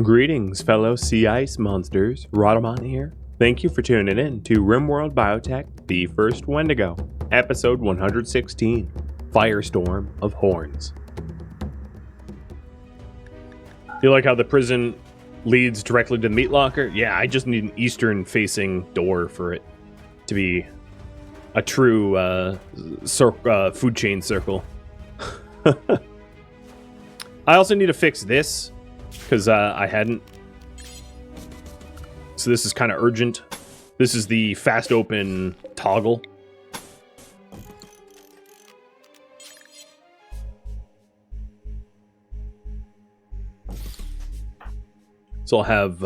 Greetings, fellow sea ice monsters. Rhadamant here. Thank you for tuning in to RimWorld Biotech, the first Wendigo, episode 116, Firestorm of Horns. You like how the prison leads directly to the meat locker? Yeah, I just need an eastern-facing door for it to be a true food chain circle. I also need to fix this, because I hadn't. So this is kind of urgent. This is the fast open toggle. So I'll have...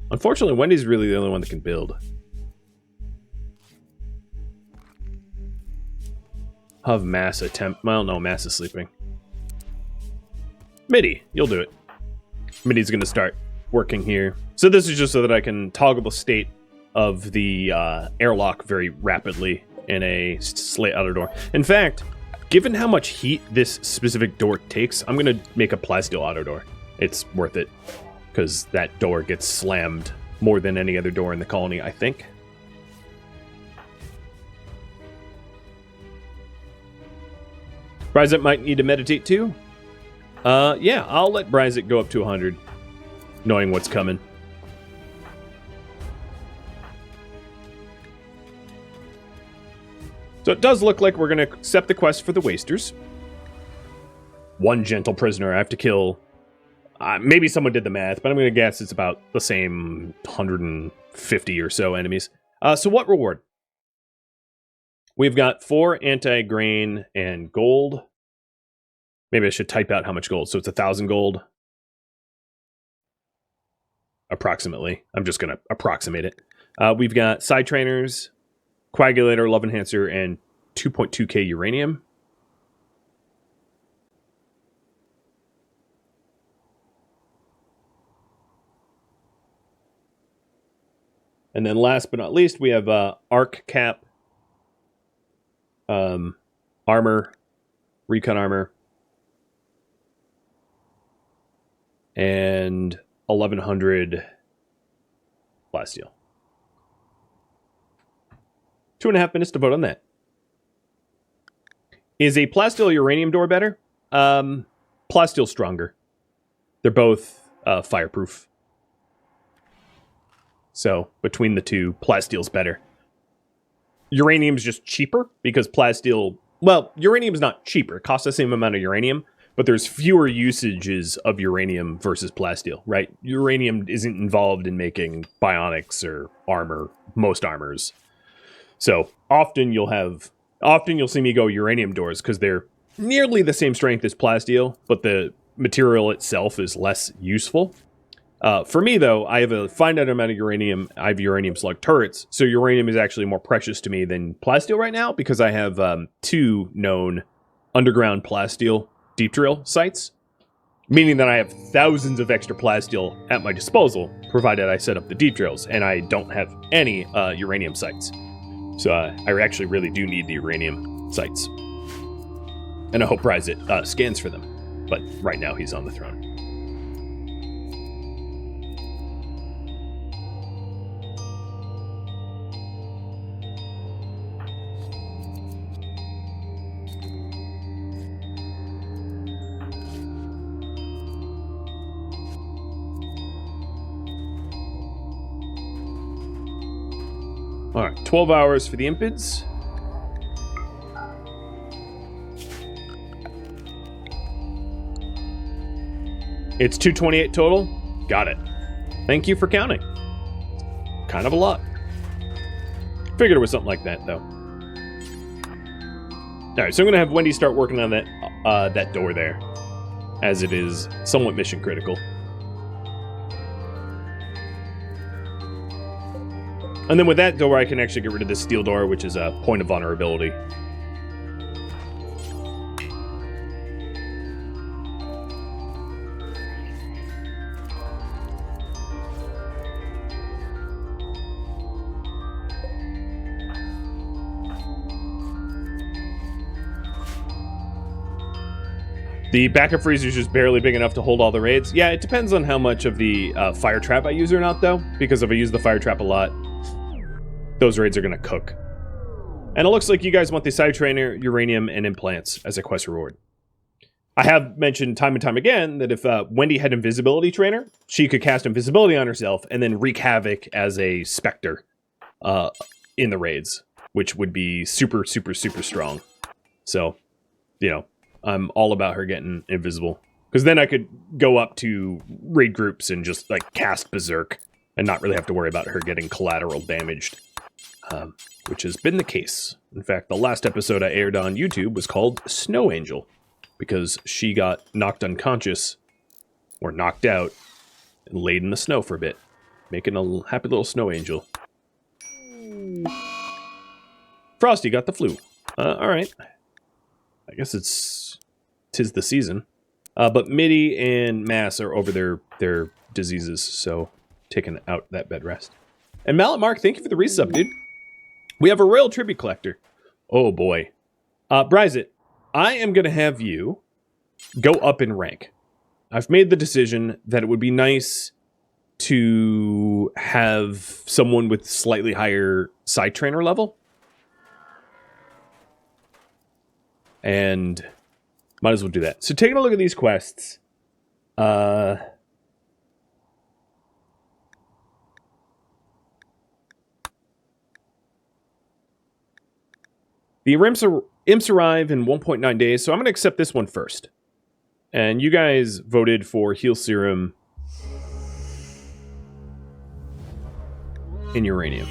Unfortunately, Wendy's really the only one that can build. I'll have Mass attempt... Well, no, Mass is sleeping. Midi, you'll do it. Midi's going to start working here. So this is just so that I can toggle the state of the airlock very rapidly in a slate outer door. In fact, given how much heat this specific door takes, I'm going to make a plasteel auto door. It's worth it, because that door gets slammed more than any other door in the colony, I think. Bryzet might need to meditate too. Yeah, I'll let Bryzet go up to 100, knowing what's coming. So it does look like we're going to accept the quest for the Wasters. One gentle prisoner I have to kill. Maybe someone did the math, but I'm going to guess it's about the same 150 or so enemies. So what reward? We've got 4 anti-grain and gold. Maybe I should type out how much gold. So it's 1,000 gold. Approximately. I'm just going to approximate it. We've got side trainers, coagulator, love enhancer, and 2.2k uranium. And then last but not least, we have arc cap, armor, recon armor, and 1,100 plasteel. 2.5 minutes to vote on that. Is a plasteel uranium door better? Plasteel stronger. They're both fireproof. So between the two, plasteel's better. Uranium's just cheaper because plasteel... Well, uranium's not cheaper. It costs the same amount of uranium, but there's fewer usages of uranium versus plasteel, right? Uranium isn't involved in making bionics or armor, most armors. So often you'll see me go uranium doors because they're nearly the same strength as plasteel, but the material itself is less useful. For me, though, I have a finite amount of uranium. I have uranium slug turrets, so uranium is actually more precious to me than plasteel right now because I have 2 known underground plasteel deep drill sites, meaning that I have thousands of extra plasteel at my disposal, provided I set up the deep drills, and I don't have any uranium sites. So I actually really do need the uranium sites. And I hope Bryzet scans for them, but right now he's on the throne. All right, 12 hours for the impids. It's 228 total. Got it. Thank you for counting. Kind of a lot. Figured it was something like that, though. All right, so I'm going to have Wendy start working on that door there, as it is somewhat mission critical. And then with that door, I can actually get rid of this steel door, which is a point of vulnerability. The backup freezer is just barely big enough to hold all the raids. Yeah, it depends on how much of the fire trap I use or not, though. Because if I use the fire trap a lot, those raids are going to cook. And it looks like you guys want the side trainer, uranium, and implants as a quest reward. I have mentioned time and time again that if Wendy had invisibility trainer, she could cast invisibility on herself and then wreak havoc as a specter in the raids, which would be super, super, super strong. So, you know, I'm all about her getting invisible. Because then I could go up to raid groups and just, like, cast Berserk and not really have to worry about her getting collateral damaged. Which has been the case. In fact, the last episode I aired on YouTube was called Snow Angel. Because she got knocked unconscious, or knocked out, and laid in the snow for a bit. Making a happy little snow angel. Frosty got the flu. Alright. I guess tis the season. But Mitty and Mass are over their diseases, so taking out that bed rest. And Mallet Mark, thank you for the resub, dude. We have a Royal Tribute Collector. Oh boy. Bryzit, I am going to have you go up in rank. I've made the decision that it would be nice to have someone with slightly higher side trainer level. And might as well do that. So taking a look at these quests. The imps arrive in 1.9 days, so I'm going to accept this one first. And you guys voted for Heal Serum in Uranium.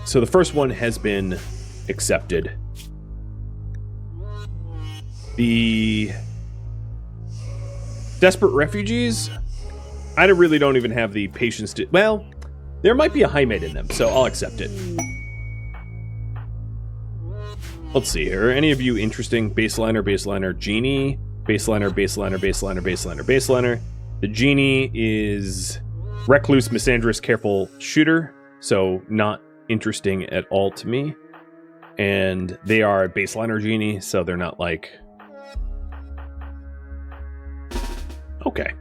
So the first one has been accepted. The Desperate Refugees, I really don't even have the patience to... Well, there might be a Hymed in them, so I'll accept it. Let's see here. Are any of you interesting? Baseliner, Genie. Baseliner. The Genie is Recluse, Misandrous, Careful Shooter, so not interesting at all to me. And they are a Baseliner Genie, so they're not like... Okay.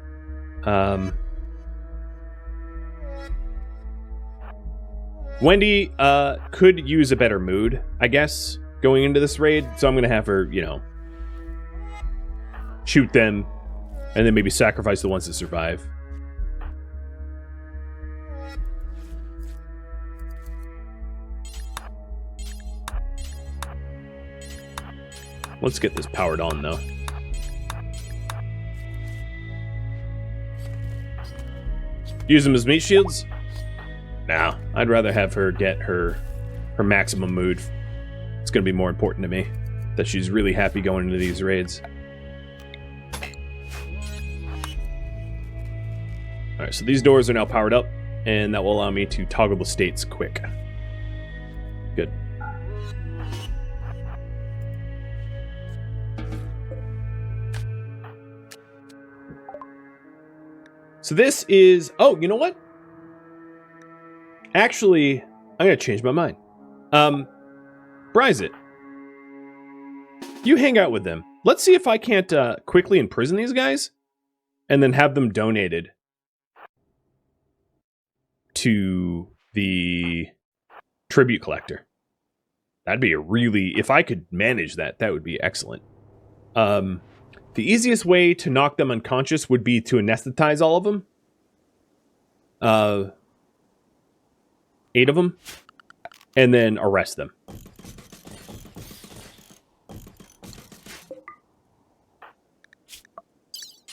Wendy could use a better mood, I guess, going into this raid. So I'm going to have her, you know, shoot them and then maybe sacrifice the ones that survive. Let's get this powered on, though. Use them as meat shields? Nah, I'd rather have her get her maximum mood. It's going to be more important to me that she's really happy going into these raids. Alright, so these doors are now powered up, and that will allow me to toggle the states quick. Good. So this is... Oh, you know what? Actually, I'm going to change my mind. Bryzit, you hang out with them. Let's see if I can't quickly imprison these guys and then have them donated to the tribute collector. That'd be a really... If I could manage that, that would be excellent. The easiest way to knock them unconscious would be to anesthetize all of them. 8 of them. And then arrest them.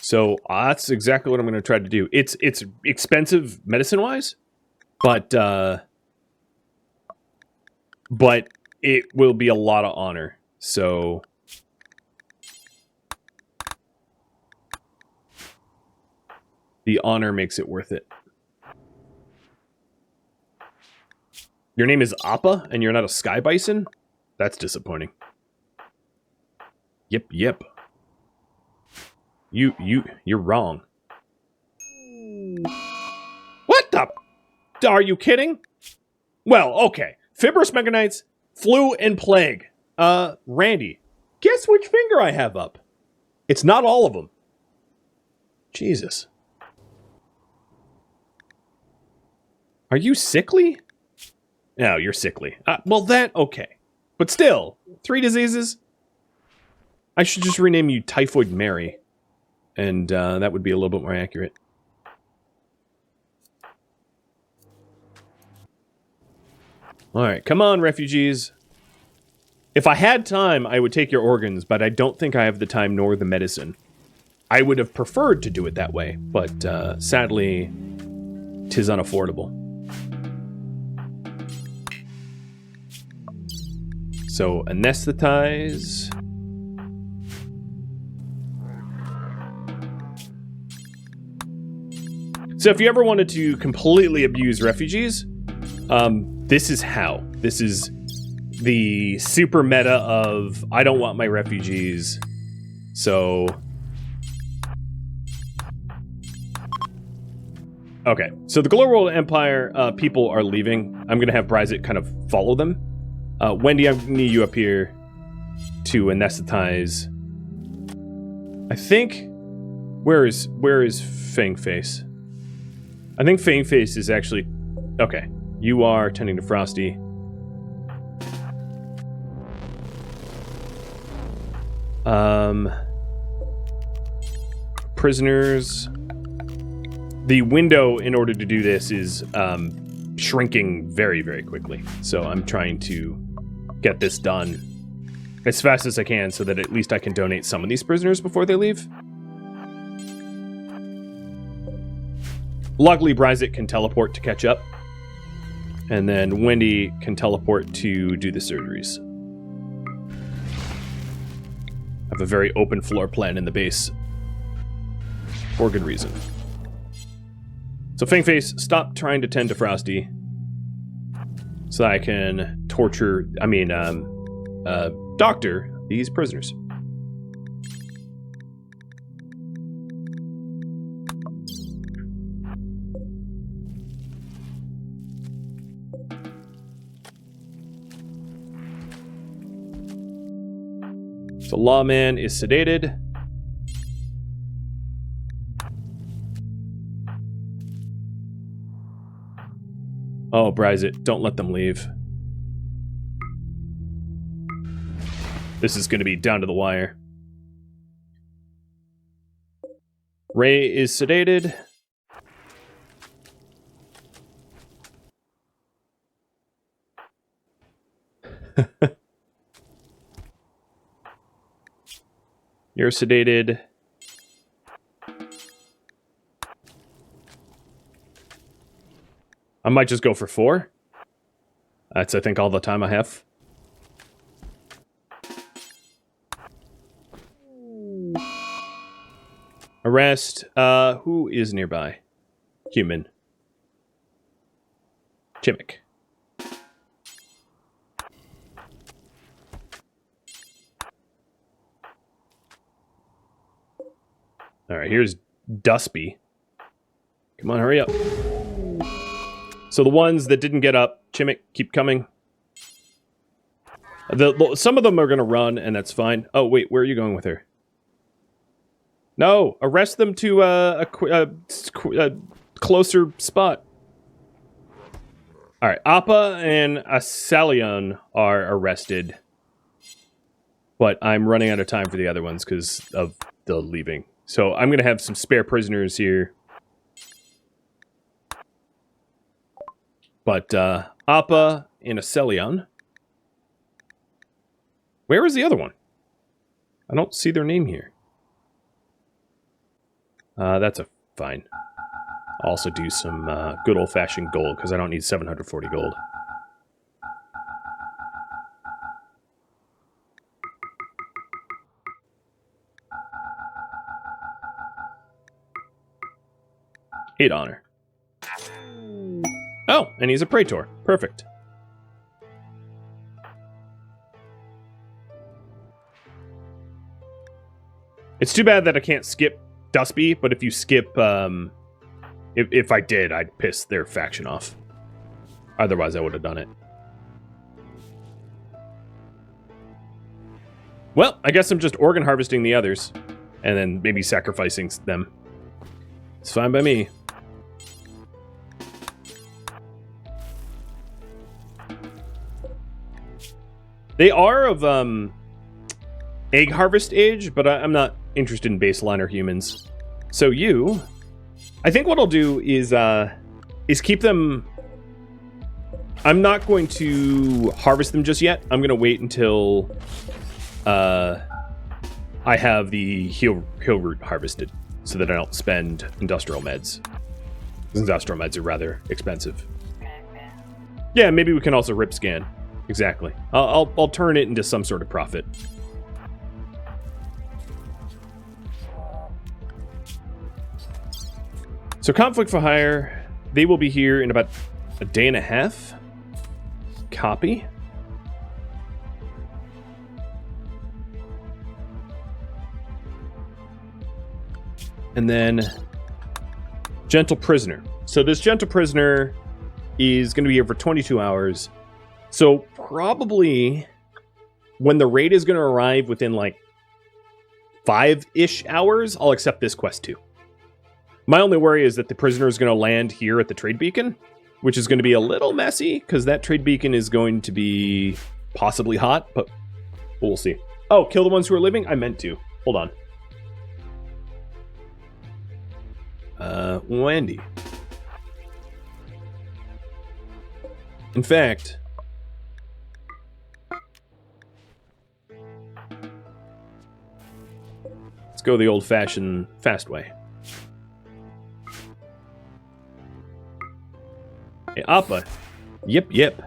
So that's exactly what I'm going to try to do. It's expensive medicine-wise, but it will be a lot of honor. So the honor makes it worth it. Your name is Appa, and you're not a sky bison? That's disappointing. Yep. You're wrong. What the? Are you kidding? Well, okay. Fibrous Mechanites, flu, and plague. Randy, guess which finger I have up? It's not all of them. Jesus. Are you sickly? No, you're sickly. Well, okay. But still, 3 diseases? I should just rename you Typhoid Mary. And that would be a little bit more accurate. Alright, come on, refugees. If I had time, I would take your organs, but I don't think I have the time nor the medicine. I would have preferred to do it that way, but sadly, 'tis unaffordable. So, anesthetize. So if you ever wanted to completely abuse refugees, this is how. This is the super meta of, I don't want my refugees, so... Okay, so the glitterworld Empire people are leaving. I'm going to have Bryzit kind of follow them. Wendy, I need you up here to anesthetize. I think... Where is Fangface? I think Fangface is actually... Okay, you are tending to Frosty. Prisoners. The window in order to do this is shrinking very, very quickly. So I'm trying to get this done as fast as I can so that at least I can donate some of these prisoners before they leave. Luckily, Bryzit can teleport to catch up. And then Wendy can teleport to do the surgeries. I have a very open floor plan in the base. For good reason. So Fangface, stop trying to tend to Frosty. So that I can doctor these prisoners. So Lawman is sedated. Oh, Bryzit, don't let them leave. This is going to be down to the wire. Ray is sedated. You're sedated. I might just go for 4. That's, I think, all the time I have. Arrest. Who is nearby? Human. Chimic. Alright, here's Dusby. Come on, hurry up. So the ones that didn't get up, Chimic, keep coming. Some of them are going to run, and that's fine. Oh, wait, where are you going with her? No, arrest them to a closer spot. Alright, Appa and Asalion are arrested. But I'm running out of time for the other ones because of the leaving. So I'm going to have some spare prisoners here. But Appa and Asalion. Where is the other one? I don't see their name here. That's a fine. I'll also do some good old-fashioned gold, because I don't need 740 gold. Eight honor. Oh, and he's a Praetor. Perfect. It's too bad that I can't skip Dusby, but if you skip, if I did, I'd piss their faction off. Otherwise, I would have done it. Well, I guess I'm just organ harvesting the others. And then maybe sacrificing them. It's fine by me. They are of egg harvest age, but I'm not interested in baseliner humans. So you, I think what I'll do is keep them. I'm not going to harvest them just yet. I'm going to wait until I have the heal root harvested, so that I don't spend industrial meds. Industrial meds are rather expensive. Yeah, maybe we can also rip scan. Exactly. I'll turn it into some sort of profit. So conflict for hire, they will be here in about a day and a half. Copy. And then gentle prisoner. So this gentle prisoner is going to be here for 22 hours. So probably when the raid is going to arrive within like 5-ish hours, I'll accept this quest too. My only worry is that the prisoner is going to land here at the trade beacon, which is going to be a little messy because that trade beacon is going to be possibly hot, but we'll see. Oh, kill the ones who are living? I meant to. Hold on. Wendy. In fact, let's go the old-fashioned fast way. Hey, Appa. Yip, yip.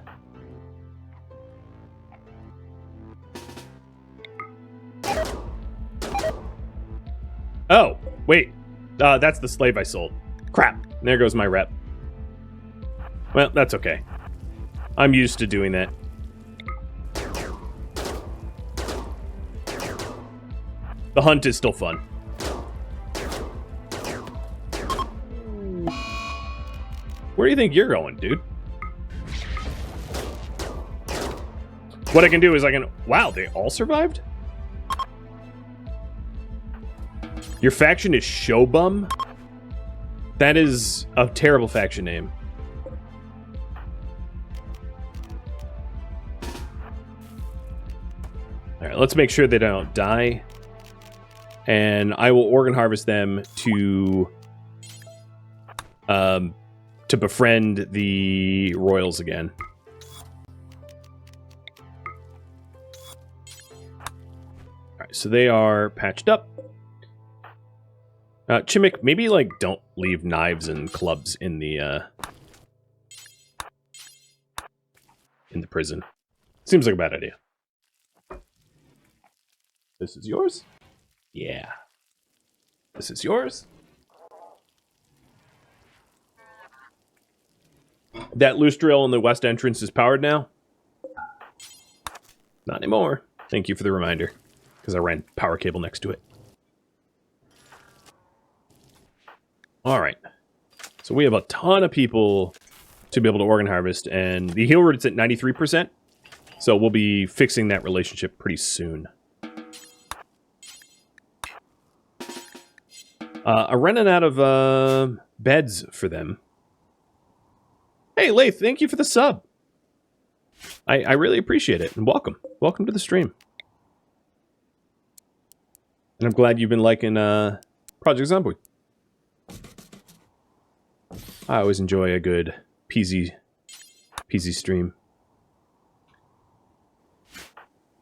Oh, wait. That's the slave I sold. Crap. There goes my rep. Well, that's okay. I'm used to doing that. The hunt is still fun. Where do you think you're going, dude? What I can do is I can... Wow, they all survived? Your faction is Showbum? That is a terrible faction name. Alright, let's make sure they don't die. And I will organ harvest them to befriend the royals again. Alright, so they are patched up. Chimik, maybe, like, don't leave knives and clubs in the prison. Seems like a bad idea. This is yours? Yeah. This is yours? That loose drill in the west entrance is powered now? Not anymore. Thank you for the reminder, because I ran power cable next to it. Alright. So we have a ton of people to be able to organ harvest, and the heal root's at 93%, so we'll be fixing that relationship pretty soon. I'm running out of beds for them. Hey, Lath, thank you for the sub. I really appreciate it, and welcome. Welcome to the stream. And I'm glad you've been liking Project Zomboid. I always enjoy a good peasy stream.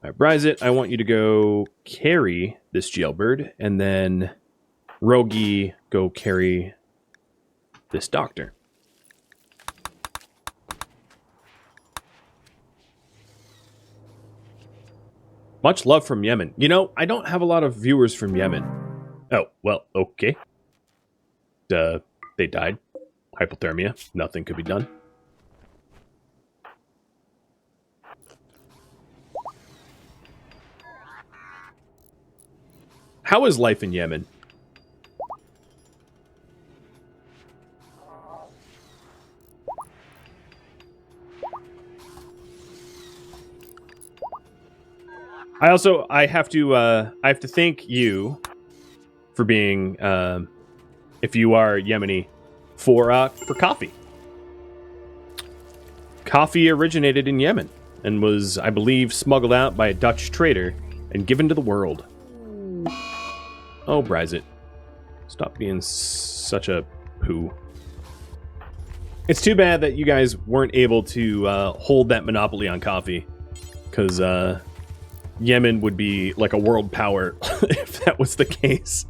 Alright, Bryzit, I want you to go carry this jailbird, and then Rogi, go carry this doctor. Much love from Yemen. You know, I don't have a lot of viewers from Yemen. Oh, well, okay. They died. Hypothermia. Nothing could be done. How is life in Yemen? I I have to thank you for being, if you are Yemeni, for coffee. Coffee originated in Yemen and was, I believe, smuggled out by a Dutch trader and given to the world. Oh, Bryzit. Stop being such a poo. It's too bad that you guys weren't able to hold that monopoly on coffee, because Yemen would be like a world power if that was the case.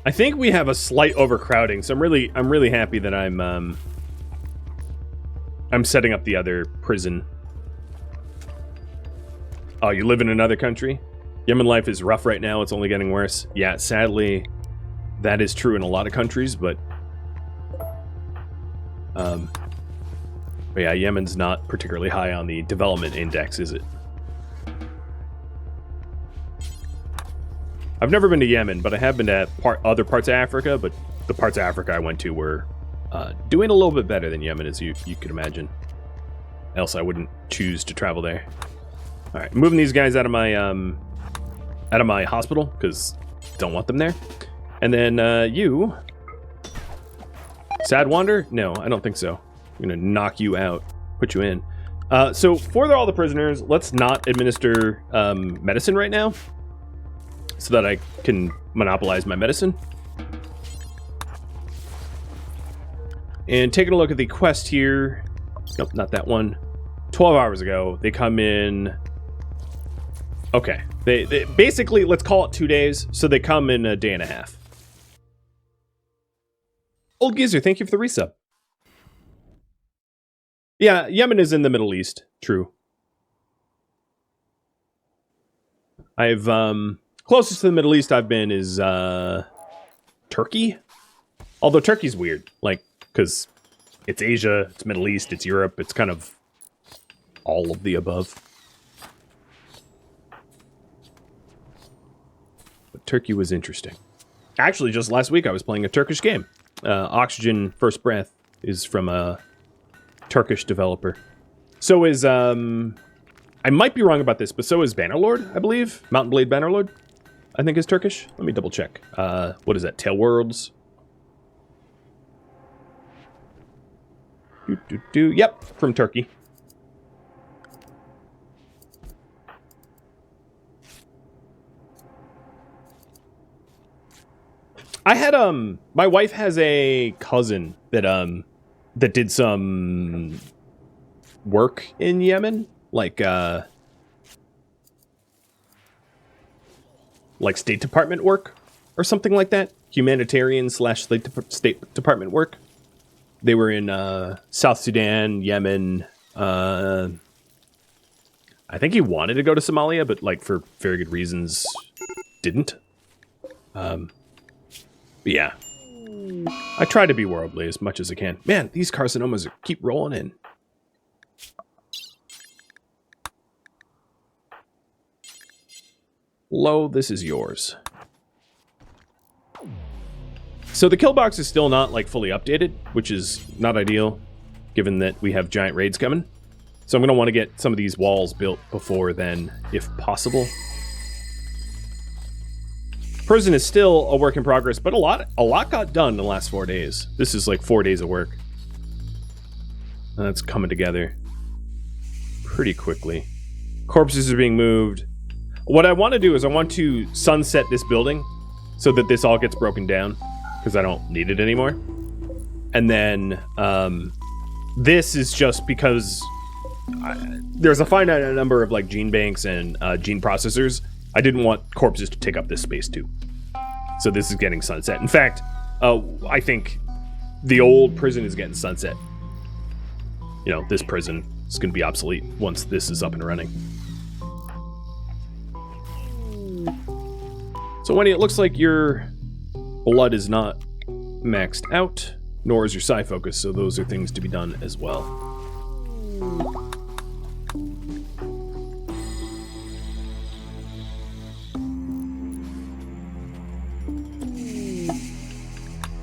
I think we have a slight overcrowding, so I'm really happy that I'm setting up the other prison. Oh, you live in another country? Yemen life is rough right now. It's only getting worse. Yeah, sadly, that is true in a lot of countries, but yeah, Yemen's not particularly high on the development index, is it? I've never been to Yemen, but I have been to other parts of Africa, but the parts of Africa I went to were doing a little bit better than Yemen, as you could imagine. Else I wouldn't choose to travel there. All right, moving these guys out of my hospital, because don't want them there. And then you... Sad Wander? No, I don't think so. I'm going to knock you out, put you in. So for all the prisoners, let's not administer medicine right now, so that I can monopolize my medicine. And taking a look at the quest here. Nope, not that one. 12 hours ago, they come in... Okay, they basically, let's call it 2 days, so they come in a day and a half. Old Geezer, thank you for the resub. Yeah, Yemen is in the Middle East, true. I've, closest to the Middle East I've been is, Turkey? Although Turkey's weird, like, because it's Asia, it's Middle East, it's Europe, it's kind of all of the above. But Turkey was interesting. Actually, just last week I was playing a Turkish game. Oxygen First Breath is from a Turkish developer. So is, I might be wrong about this, but so is Bannerlord, I believe. Mountain Blade Bannerlord, I think is Turkish. Let me double check. What is that, Tail Worlds? Yep, from Turkey. I had, my wife has a cousin that, that did some work in Yemen, like State Department work or something like that. Humanitarian / State Department work. They were in South Sudan, Yemen. I think he wanted to go to Somalia, but like for very good reasons, didn't. But yeah, I try to be worldly as much as I can. Man, these carcinomas keep rolling in. Lo, this is yours. So the kill box is still not like fully updated, which is not ideal, given that we have giant raids coming. So I'm going to want to get some of these walls built before then, if possible. Prison is still a work in progress, but a lot got done in the last 4 days. This is like 4 days of work. That's coming together pretty quickly. Corpses are being moved. What I want to do is I want to sunset this building so that this all gets broken down, because I don't need it anymore. And then this is just because there's a finite number of like gene banks and gene processors. I didn't want corpses to take up this space too. So this is getting sunset. In fact, I think the old prison is getting sunset. You know, this prison is going to be obsolete once this is up and running. So Wendy, it looks like your blood is not maxed out, nor is your psi focus, so those are things to be done as well.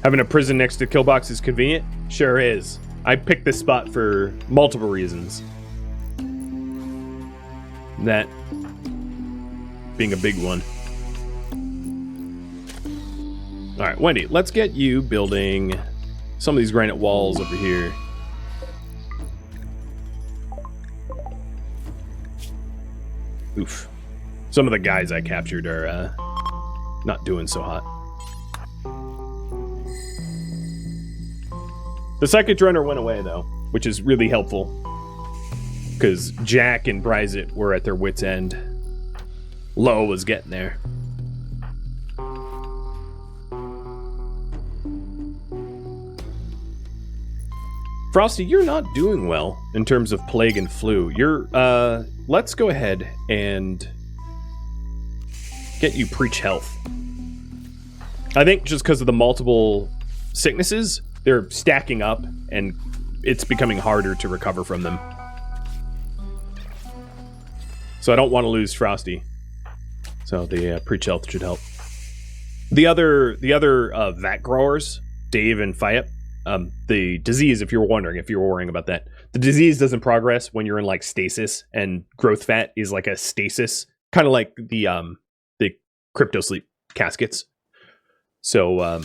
Having a prison next to Killbox is convenient? Sure is. I picked this spot for multiple reasons. That being a big one. Alright, Wendy, let's get you building some of these granite walls over here. Oof. Some of the guys I captured are not doing so hot. The Psychic Runner went away, though, which is really helpful. Because Jack and Bryzit were at their wits' end. Lo was getting there. Frosty, you're not doing well in terms of plague and flu. You're, let's go ahead and get you Preach Health. I think just because of the multiple sicknesses, they're stacking up, and it's becoming harder to recover from them. So I don't want to lose Frosty. So the Preach Health should help. The other vat growers, Dave and Fayette, the disease, if you were wondering, if you were worrying about that, the disease doesn't progress when you're in like stasis, and growth fat is like a stasis, kind of like the crypto sleep caskets. So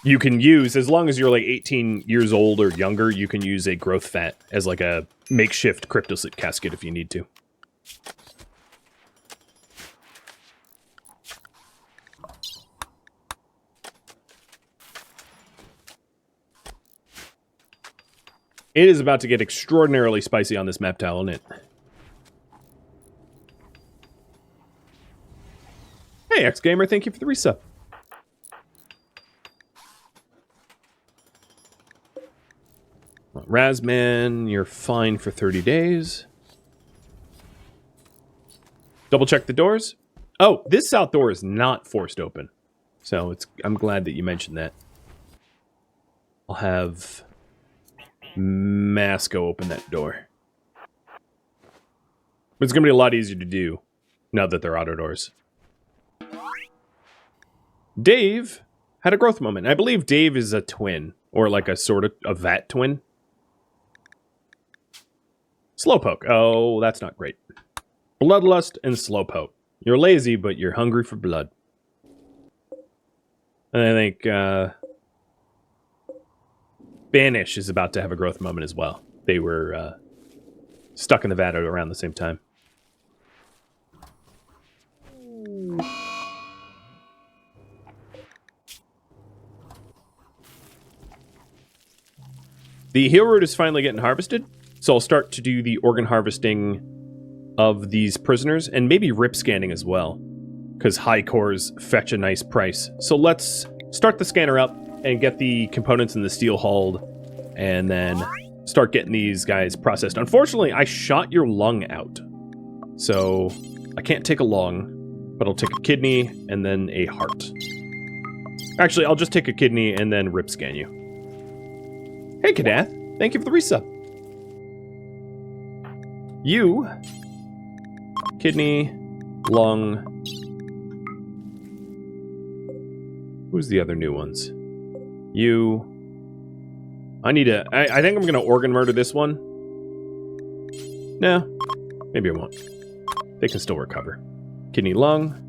you can use, as long as you're like 18 years old or younger, you can use a growth fat as like a makeshift crypto sleep casket if you need to. It is about to get extraordinarily spicy on this map tile, isn't it? Hey, X-Gamer, thank you for the resub. Razman, you're fine for 30 days. Double check the doors. Oh, this south door is not forced open. So I'm glad that you mentioned that. I'll have Masco open that door. But it's going to be a lot easier to do now that they're auto doors. Dave had a growth moment. I believe Dave is a twin, or like a sort of a vat twin. Slowpoke. Oh, that's not great. Bloodlust and Slowpoke. You're lazy, but you're hungry for blood. And I think Banish is about to have a growth moment as well. They were stuck in the vat around the same time. The heal root is finally getting harvested, so I'll start to do the organ harvesting of these prisoners, and maybe rip scanning as well, because high cores fetch a nice price. So let's start the scanner up and get the components in the steel hauled, and then start getting these guys processed. Unfortunately, I shot your lung out, so I can't take a lung, but I'll take a kidney and then a heart. Actually, I'll just take a kidney and then rip scan you. Hey, Kadath, thank you for the resub. You, kidney, lung. Who's the other new ones? You. I need a... I think I'm going to organ murder this one. No, maybe I won't. They can still recover. Kidney, lung.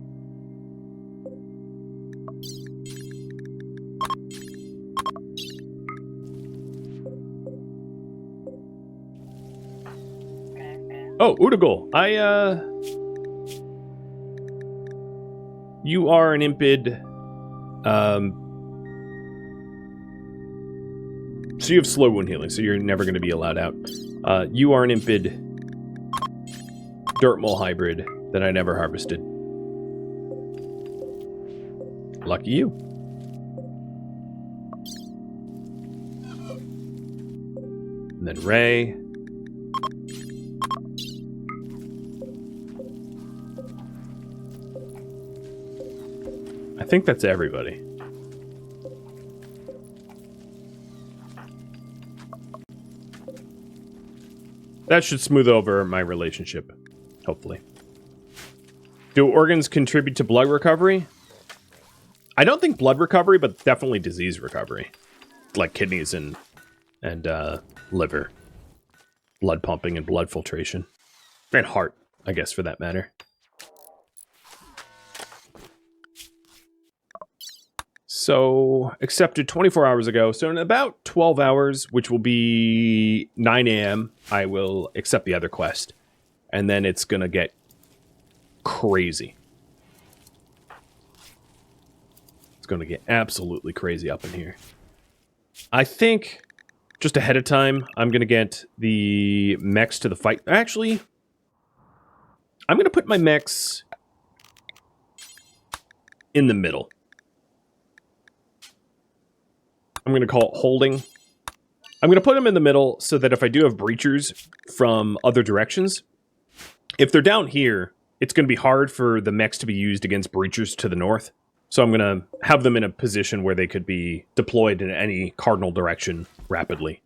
Oh, Udagul. You are an impid. So you have slow wound healing, so you're never going to be allowed out. You are an impid dirt mole hybrid that I never harvested. Lucky you. And then Ray. I think that's everybody. That should smooth over my relationship, hopefully. Do organs contribute to blood recovery? I don't think blood recovery, but definitely disease recovery. Like kidneys and liver. Blood pumping and blood filtration. And heart, I guess, for that matter. So, accepted 24 hours ago. So in about 12 hours, which will be 9 a.m., I will accept the other quest. And then it's going to get crazy. It's going to get absolutely crazy up in here. I think, just ahead of time, I'm going to get the mechs to the fight. Actually, I'm going to put my mechs in the middle. I'm going to call it holding. I'm going to put them in the middle so that if I do have breachers from other directions, if they're down here, it's going to be hard for the mechs to be used against breachers to the north. So I'm going to have them in a position where they could be deployed in any cardinal direction rapidly.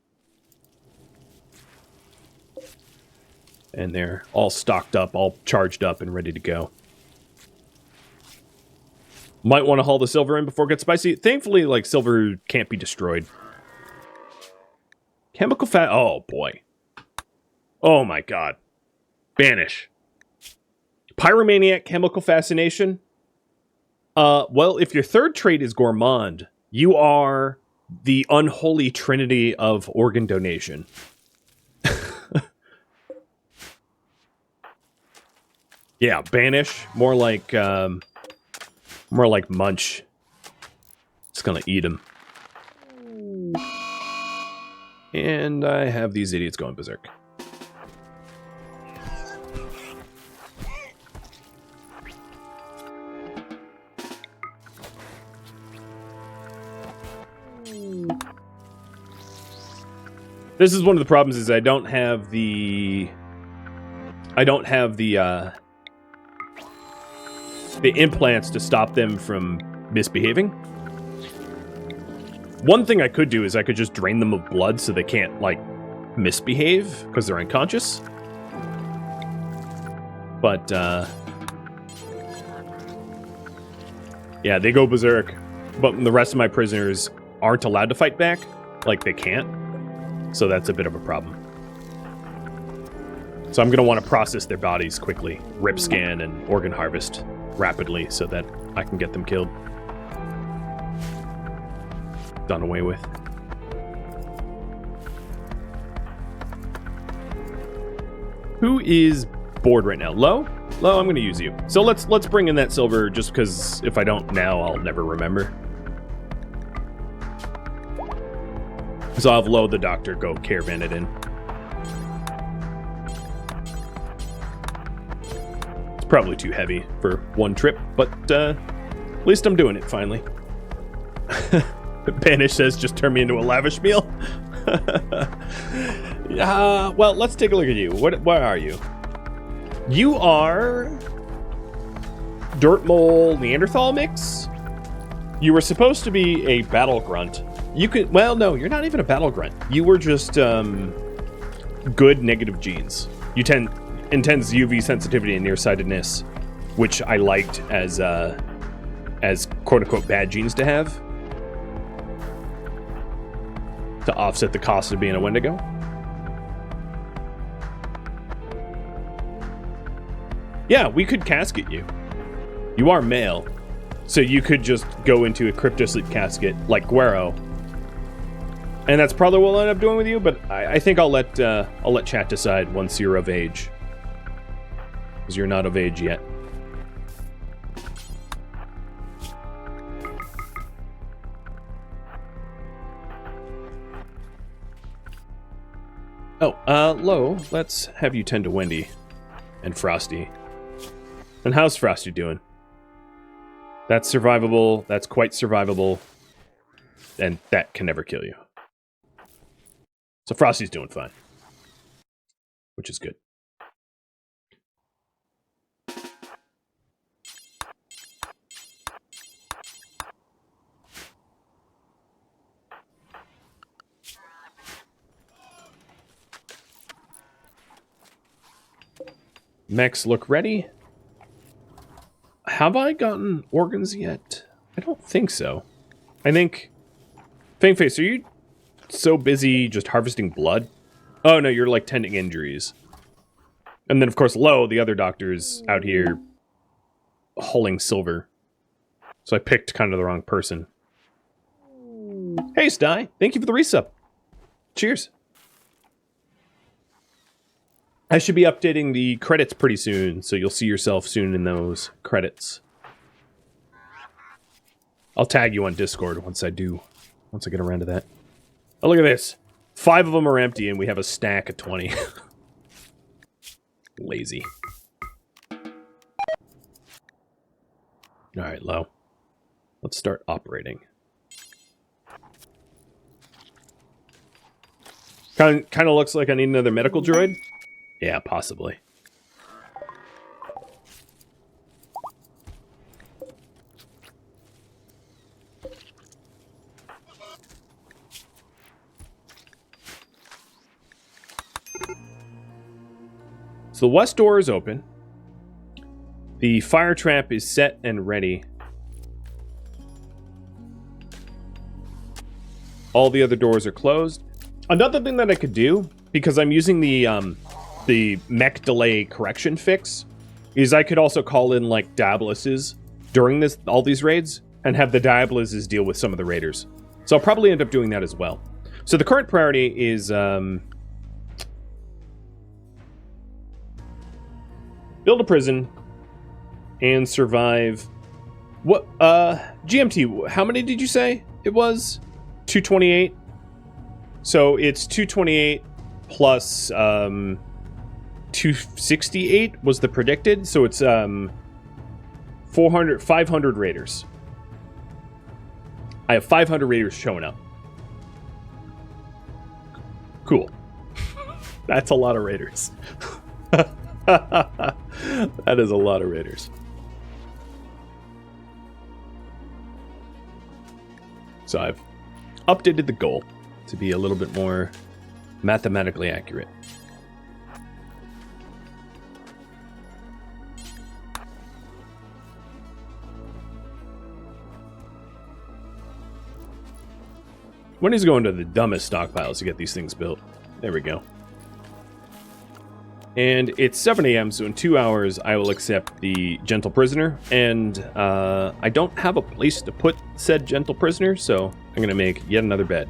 And they're all stocked up, all charged up and ready to go. Might want to haul the silver in before it gets spicy. Thankfully, like, silver can't be destroyed. Chemical fat. Oh, boy. Oh, my God. Banish. Pyromaniac, chemical fascination. Well, if your third trait is gourmand, you are the unholy trinity of organ donation. Yeah, banish. More like munch. It's gonna eat him. And I have these idiots going berserk. This is one of the problems is I don't have the implants to stop them from misbehaving. One thing I could do is I could just drain them of blood so they can't, like, misbehave because they're unconscious. But, yeah, they go berserk. But the rest of my prisoners aren't allowed to fight back. Like, they can't. So that's a bit of a problem. So I'm going to want to process their bodies quickly. Rip scan and organ harvest rapidly so that I can get them killed. Done away with. Who is bored right now? Lo? Lo, I'm going to use you. So let's bring in that silver just because if I don't now, I'll never remember. So I'll have Lo the doctor go caravan it in. It's probably too heavy for one trip, but at least I'm doing it finally. Banish says, just turn me into a lavish meal. Well, let's take a look at you. What are you? You are Dirt Mole Neanderthal mix? You were supposed to be a battle grunt. You could, well, no, you're not even a battle grunt. You were just good negative genes. You intense UV sensitivity and nearsightedness, which I liked as quote unquote bad genes to have. To offset the cost of being a Wendigo. Yeah, we could casket you. You are male, so you could just go into a cryptosleep casket like Guero. And that's probably what we'll end up doing with you, but I think I'll let chat decide once you're of age. Because you're not of age yet. Oh, Lo, let's have you tend to Wendy and Frosty. And how's Frosty doing? That's survivable, that's quite survivable, and that can never kill you. So Frosty's doing fine. Which is good. Mechs look ready. Have I gotten organs yet? I don't think so. I think... Fangface, are you so busy just harvesting blood? Oh, no, you're, like, tending injuries. And then, of course, Lo, the other doctor's out here hulling silver. So I picked kind of the wrong person. Hey, Sty. Thank you for the resub. Cheers. I should be updating the credits pretty soon, so you'll see yourself soon in those credits. I'll tag you on Discord once I get around to that. Oh, look at this. 5 of them are empty, and we have a stack of 20. Lazy. Alright, Lo. Let's start operating. Kind of looks like I need another medical droid. Yeah, possibly. So the west door is open. The fire trap is set and ready. All the other doors are closed. Another thing that I could do, because I'm using the mech delay correction fix, is I could also call in, like, Diabluses during all these raids, and have the Diabluses deal with some of the raiders. So I'll probably end up doing that as well. So the current priority is, build a prison, and survive... What, GMT, how many did you say it was? 228? So it's 228 plus, 268 was the predicted, so it's 500 raiders. I have 500 raiders showing up. Cool. That's a lot of raiders. That is a lot of raiders. So I've updated the goal to be a little bit more mathematically accurate. When he's going to the dumbest stockpiles to get these things built. There we go. And it's 7 a.m., so in 2 hours I will accept the gentle prisoner. And I don't have a place to put said gentle prisoner, so I'm going to make yet another bed.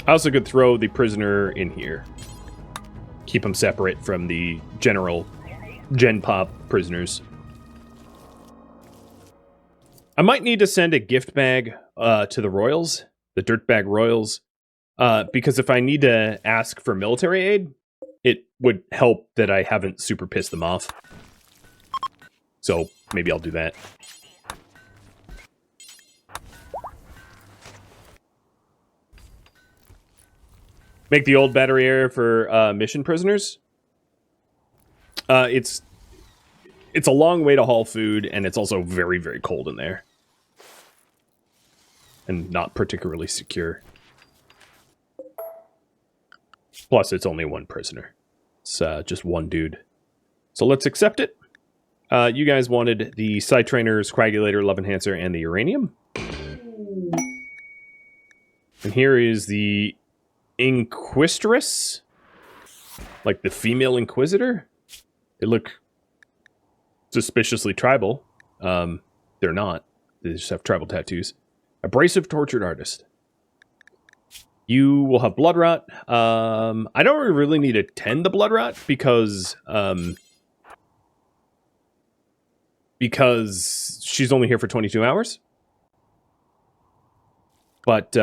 I also could throw the prisoner in here. Keep them separate from the general Gen Pop prisoners. I might need to send a gift bag to the Royals, the Dirtbag Royals, because if I need to ask for military aid, it would help that I haven't super pissed them off. So maybe I'll do that. Make the old battery area for mission prisoners. It's a long way to haul food, and it's also very, very cold in there. And not particularly secure. Plus, it's only one prisoner. It's just one dude. So let's accept it. You guys wanted the Side Trainers, Coagulator, Love Enhancer, and the Uranium. And here is the Inquisitress, like the female Inquisitor. They look suspiciously tribal. They're not. They just have tribal tattoos. Abrasive Tortured Artist. You will have Blood Rot. I don't really need to tend the Blood Rot because she's only here for 22 hours. But,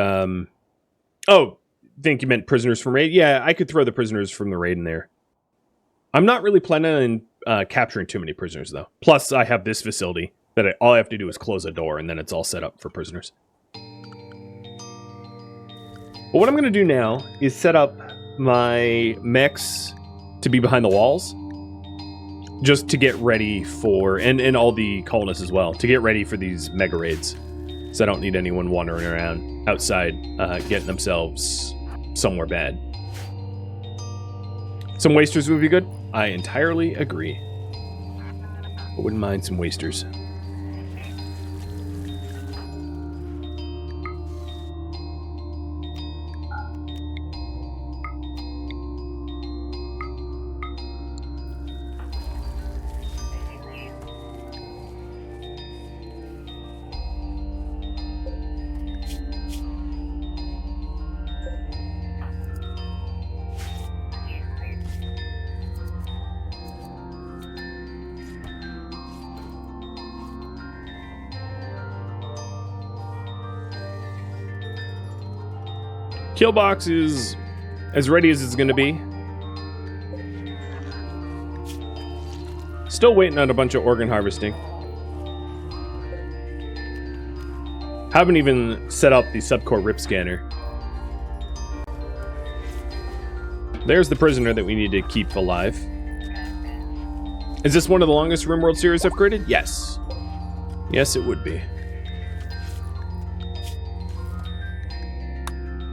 oh, think you meant prisoners from raid? Yeah, I could throw the prisoners from the raid in there. I'm not really planning on capturing too many prisoners, though. Plus, I have this facility that all I have to do is close a door, and then it's all set up for prisoners. But what I'm going to do now is set up my mechs to be behind the walls. just to get ready for, and all the colonists as well, to get ready for these mega raids. So I don't need anyone wandering around outside getting themselves somewhere bad. Some wasters would be good. I entirely agree. I wouldn't mind some wasters. Kill box is as ready as it's going to be. Still waiting on a bunch of organ harvesting. Haven't even set up the subcore rip scanner. There's the prisoner that we need to keep alive. Is this one of the longest RimWorld series I've created? Yes. Yes, it would be.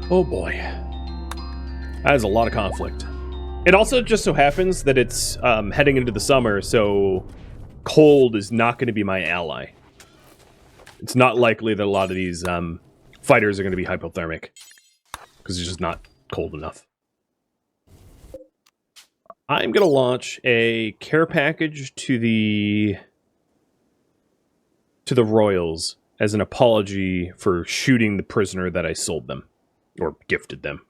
Oh boy. That is a lot of conflict. It also just so happens that it's heading into the summer, so cold is not going to be my ally. It's not likely that a lot of these fighters are going to be hypothermic, because it's just not cold enough. I'm going to launch a care package to the Royals as an apology for shooting the prisoner that I sold them. Or gifted them.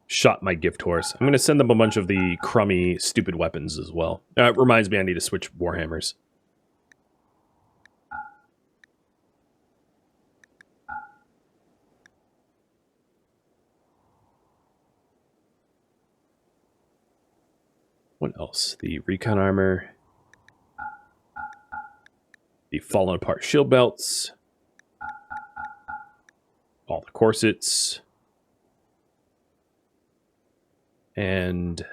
Shot my gift horse. I'm going to send them a bunch of the crummy, stupid weapons as well. It reminds me I need to switch Warhammers. What else? The recon armor. The fallen apart shield belts. All the corsets. And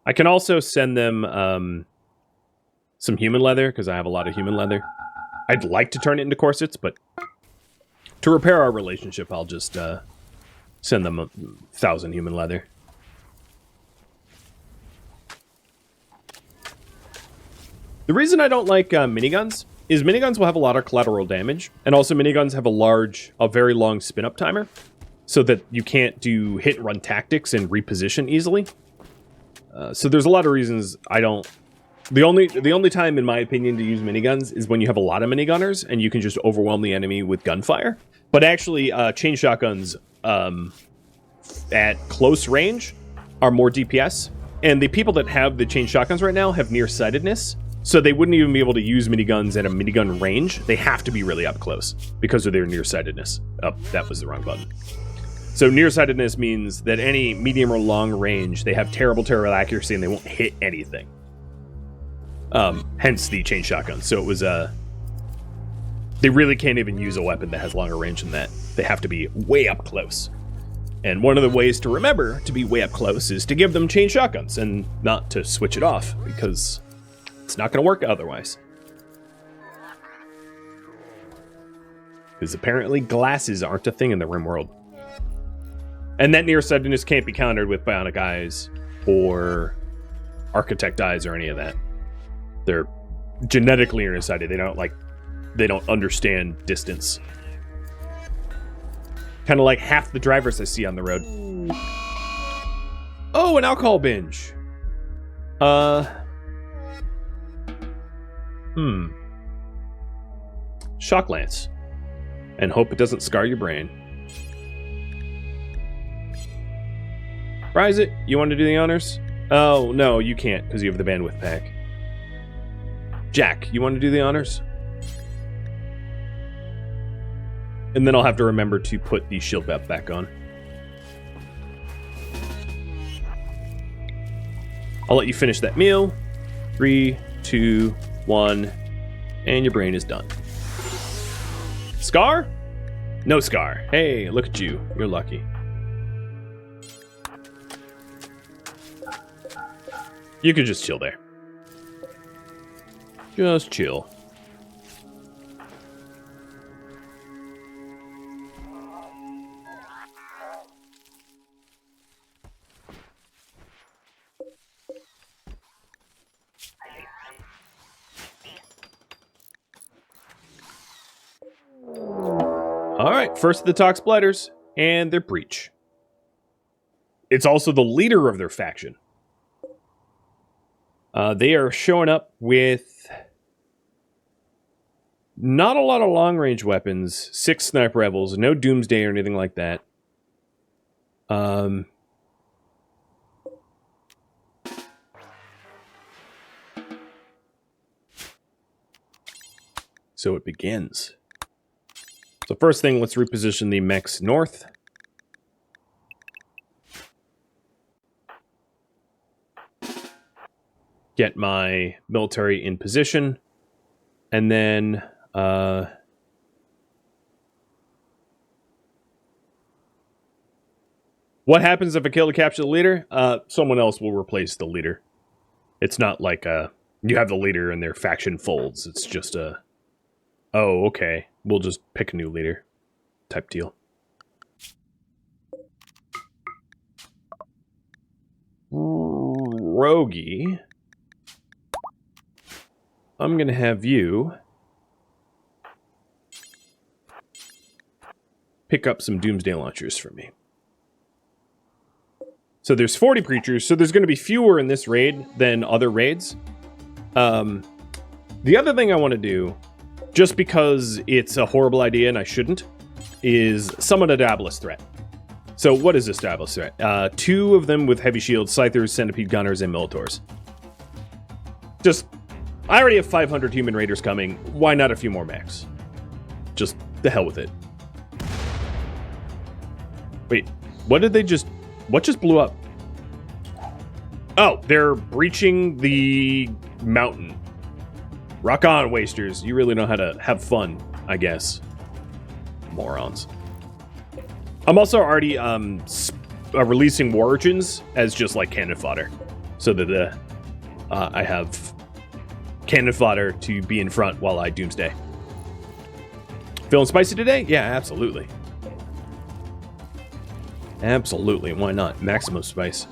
I can also send them some human leather, because I have a lot of human leather. I'd like to turn it into corsets, but to repair our relationship, I'll just send them 1,000 human leather. The reason I don't like miniguns is miniguns will have a lot of collateral damage, and also miniguns have a very long spin-up timer, so that you can't do hit-and-run tactics and reposition easily. So there's a lot of reasons I don't... The only time, in my opinion, to use miniguns is when you have a lot of minigunners, and you can just overwhelm the enemy with gunfire. But actually, chain shotguns at close range are more DPS, and the people that have the chain shotguns right now have nearsightedness, so they wouldn't even be able to use miniguns at a minigun range. They have to be really up close because of their nearsightedness. Oh, that was the wrong button. So nearsightedness means that any medium or long range, they have terrible accuracy and they won't hit anything. Hence the chain shotgun. So it was they really can't even use a weapon that has longer range than that. They have to be way up close. And one of the ways to remember to be way up close is to give them chain shotguns and not to switch it off, because it's not going to work otherwise. Because apparently glasses aren't a thing in the RimWorld. And that nearsightedness can't be countered with bionic eyes or architect eyes or any of that. They're genetically nearsighted. They don't understand distance. Kind of like half the drivers I see on the road. Oh, an alcohol binge. Shock lance. And hope it doesn't scar your brain. Rise it, you want to do the honors? Oh, no, you can't, because you have the bandwidth pack. Jack, you want to do the honors? And then I'll have to remember to put the shield belt back on. I'll let you finish that meal. 3, 2, 1, and your brain is done. Scar? No scar. Hey, look at you. You're lucky. You could just chill there. Just chill. Alright, first of the Tox Blighters and their breach. It's also the leader of their faction. They are showing up with not a lot of long-range weapons, 6 sniper rifles, no doomsday or anything like that. So it begins. So first thing, let's reposition the mechs north. Get my military in position. And then... what happens if I kill or capture the leader? Someone else will replace the leader. It's not like you have the leader and their faction folds. It's just a... oh, okay. We'll just pick a new leader type deal. Rogie. I'm going to have you pick up some doomsday launchers for me. So there's 40 creatures, so there's going to be fewer in this raid than other raids. The other thing I want to do, just because it's a horrible idea and I shouldn't, is summon a Daedalus threat. So what is this Daedalus threat? 2 of them with heavy shields, scythers, centipede gunners, and minotaurs. Just, I already have 500 human raiders coming. Why not a few more mechs? Just the hell with it. Wait, what just blew up? Oh, they're breaching the mountain. Rock on, wasters. You really know how to have fun, I guess. Morons. I'm also already releasing war urchins as just like cannon fodder, so that I have cannon fodder to be in front while I doomsday. Feeling spicy today? Yeah, absolutely. Absolutely, why not? Maximum spice.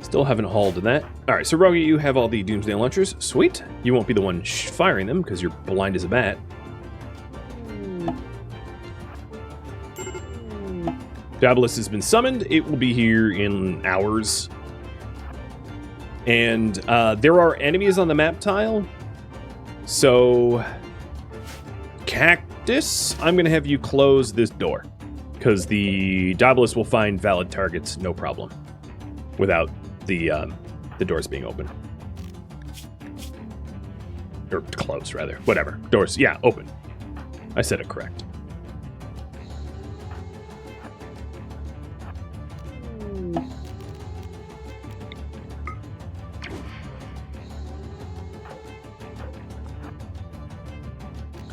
Still haven't hauled to that. Alright, so Rogie, you have all the doomsday launchers. Sweet. You won't be the one firing them, because you're blind as a bat. Daedalus has been summoned. It will be here in hours. And there are enemies on the map tile. So, Cactus, I'm going to have you close this door. Because the Daedalus will find valid targets, no problem. Without the doors being open. Or closed, rather. Whatever. Doors, yeah, open. I said it correct.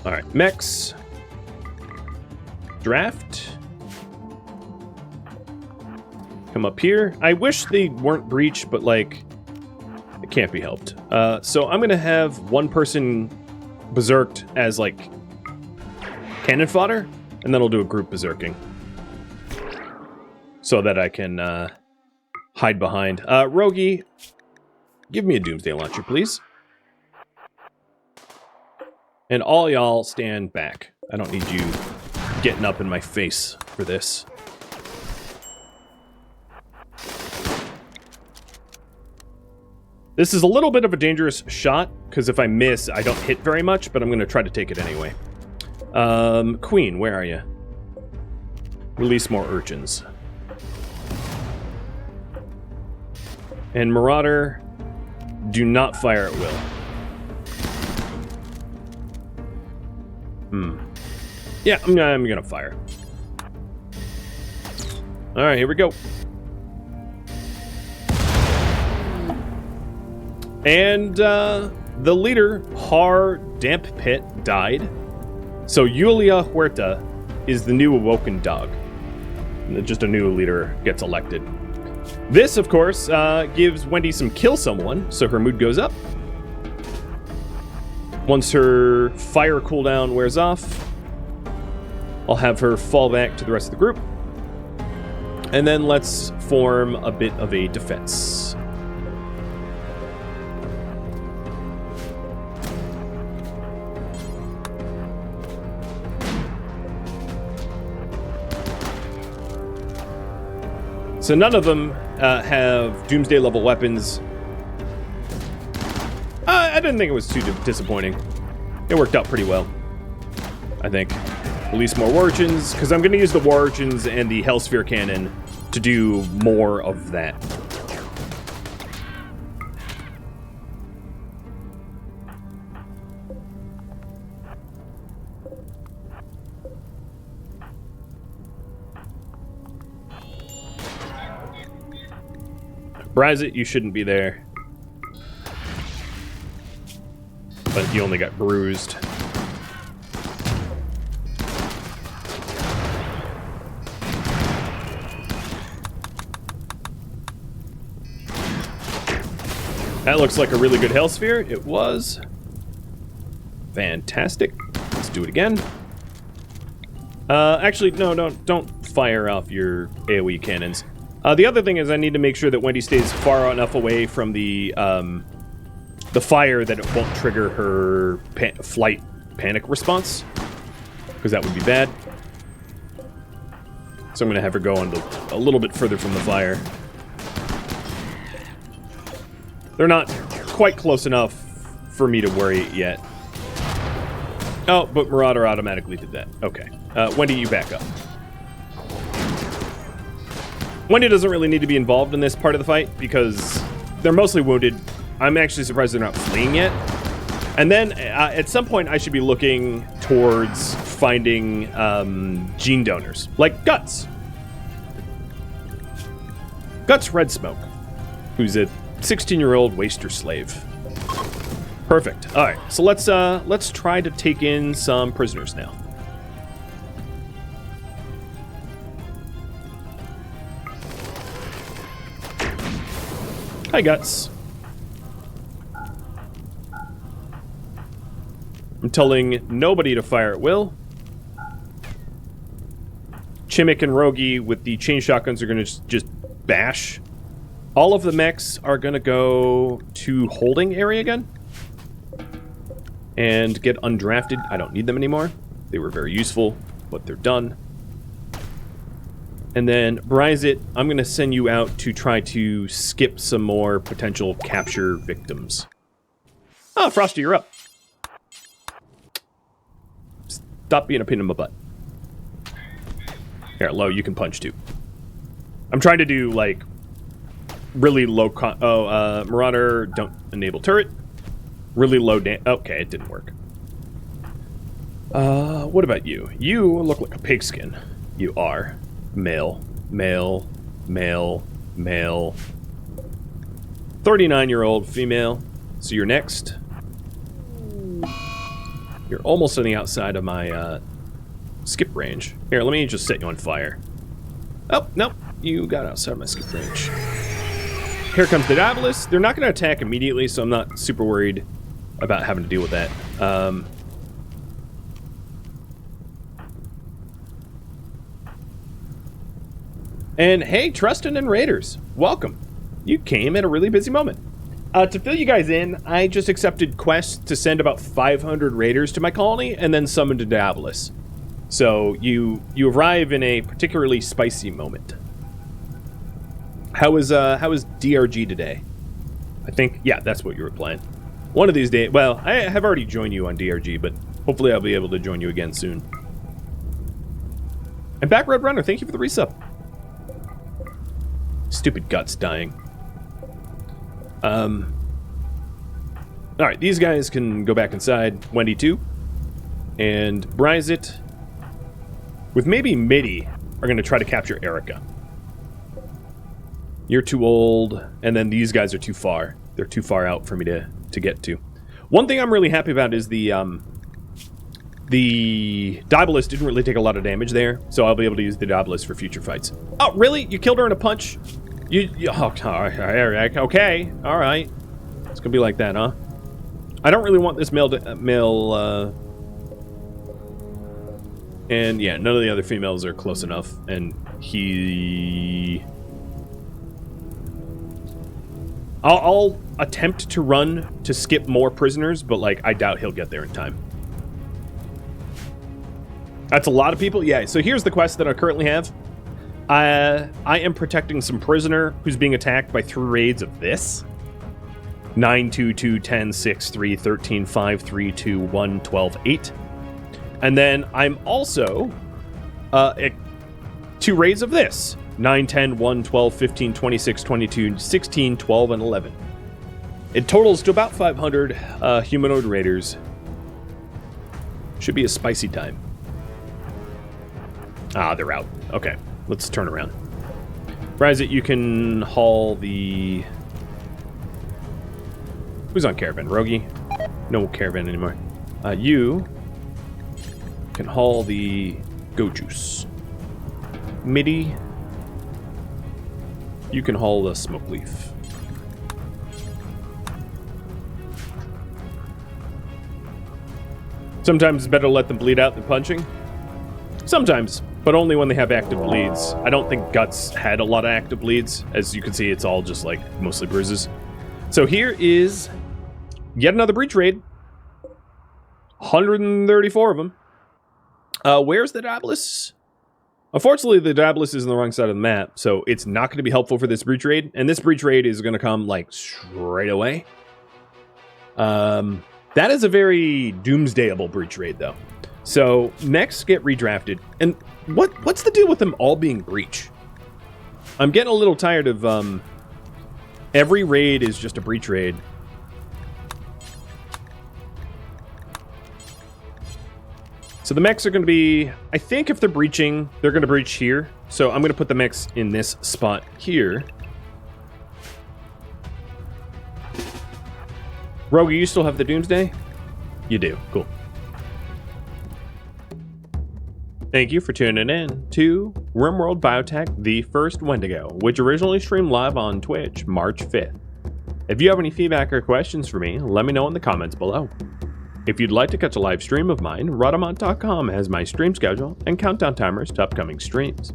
Alright, mechs. Draft. Come up here. I wish they weren't breached, but like, it can't be helped. So I'm gonna have one person berserked as like cannon fodder, and then I'll do a group berserking. So that I can hide behind. Rogie, give me a doomsday launcher, please. And all y'all stand back. I don't need you getting up in my face for this. This is a little bit of a dangerous shot, because if I miss, I don't hit very much, but I'm going to try to take it anyway. Queen, where are you? Release more urchins. And Marauder, do not fire at will. Yeah, I'm gonna fire. Alright, here we go. And the leader, Har Damp Pit, died. So Yulia Huerta is the new awoken dog. Just a new leader gets elected. This, of course, gives Wendy some kill someone, so her mood goes up. Once her fire cooldown wears off, I'll have her fall back to the rest of the group. And then let's form a bit of a defense. So none of them have Doomsday level weapons. I didn't think it was too disappointing. It worked out pretty well, I think. Release more war urchins, because I'm going to use the war urchins and the Hellsphere cannon to do more of that. Bryzit, you shouldn't be there. But you only got bruised. That looks like a really good Hellsphere. It was. Fantastic. Let's do it again. Actually, no, don't fire off your AoE cannons. The other thing is I need to make sure that Wendy stays far enough away from the fire that it won't trigger her flight panic response, because that would be bad. So I'm going to have her go on a little bit further from the fire. They're not quite close enough for me to worry yet. Oh, but Marauder automatically did that. Okay. Wendy, you back up. Wendy doesn't really need to be involved in this part of the fight because they're mostly wounded. I'm actually surprised they're not fleeing yet. And then at some point I should be looking towards finding gene donors, like Guts. Guts Red Smoke, who's a 16-year-old waster slave. Perfect. All right, so let's try to take in some prisoners now. Hi, Guts. I'm telling nobody to fire at will. Chimik and Rogi with the chain shotguns are going to just bash. All of the mechs are going to go to holding area again and get undrafted. I don't need them anymore. They were very useful, but they're done. And then, Bryzit, I'm going to send you out to try to skip some more potential capture victims. Oh, Frosty, you're up. Stop being a pain in my butt. Here, Low, you can punch too. I'm trying to do, like, really low Marauder, don't enable turret. Really low okay, it didn't work. What about you? You look like a pigskin. You are. Male, male, male, male. 39-year-old female. So you're next. You're almost on the outside of my skip range. Here, let me just set you on fire. Oh, nope. You got outside my skip range. Here comes the Daedalus. They're not going to attack immediately, so I'm not super worried about having to deal with that. And hey, Trustin and Raiders, welcome. You came at a really busy moment. To fill you guys in, I just accepted quests to send about 500 Raiders to my colony and then summon a Daedalus. So you arrive in a particularly spicy moment. How is DRG today? I think, yeah, that's what you were playing. One of these days, well, I have already joined you on DRG, but hopefully I'll be able to join you again soon. And Backroad Runner, thank you for the resub. Stupid Guts dying. Alright, these guys can go back inside. Wendy too. And Bryzit, with maybe Midi, are going to try to capture Erica. You're too old, and then these guys are too far. They're too far out for me to get to. One thing I'm really happy about is the The Diabolist didn't really take a lot of damage there, so I'll be able to use the Diabolist for future fights. Oh, really? You killed her in a punch? Okay, all right. It's gonna be like that, huh? I don't really want this and yeah, none of the other females are close enough, and I'll attempt to run to skip more prisoners, but like, I doubt he'll get there in time. That's a lot of people. Yeah, so here's the quest that I currently have. I am protecting some prisoner who's being attacked by 3 raids of this. 9, 2, 2, 10, 6, 3, 13, 5, 3, 2, 1, 12, 8. And then I'm also 2 raids of this. 9, 10, 1, 12, 15, 26, 22, 16, 12, and 11. It totals to about 500 humanoid raiders. Should be a spicy time. Ah, they're out. Okay, let's turn around. Razit, you can haul the... Who's on caravan? Rogi? No caravan anymore. You can haul the goat juice. Midi, you can haul the smoke leaf. Sometimes it's better to let them bleed out than punching. Sometimes, but only when they have active bleeds. I don't think Guts had a lot of active bleeds. As you can see, it's all just like mostly bruises. So here is yet another breach raid. 134 of them. Where's the Diabolus? Unfortunately, the Diabolus is on the wrong side of the map, so it's not going to be helpful for this breach raid. And this breach raid is going to come like straight away. That is a very doomsdayable breach raid, though. So mechs get redrafted, and what's the deal with them all being breach? I'm getting a little tired of every raid is just a breach raid. So the mechs are going to be, I think if they're breaching, they're going to breach here. So I'm going to put the mechs in this spot here. Rogi, you still have the Doomsday? You do. Cool. Thank you for tuning in to RimWorld Biotech, the first Wendigo, which originally streamed live on Twitch March 5th. If you have any feedback or questions for me, let me know in the comments below. If you'd like to catch a live stream of mine, Rhadamant.com has my stream schedule and countdown timers to upcoming streams.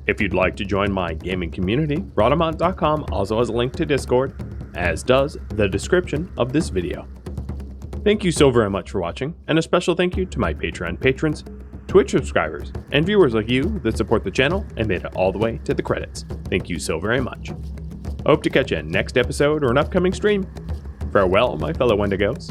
If you'd like to join my gaming community, Rhadamant.com also has a link to Discord, as does the description of this video. Thank you so very much for watching, and a special thank you to my Patreon patrons, Twitch subscribers, and viewers like you that support the channel and made it all the way to the credits. Thank you so very much. I hope to catch you in next episode or an upcoming stream. Farewell, my fellow Wendigos.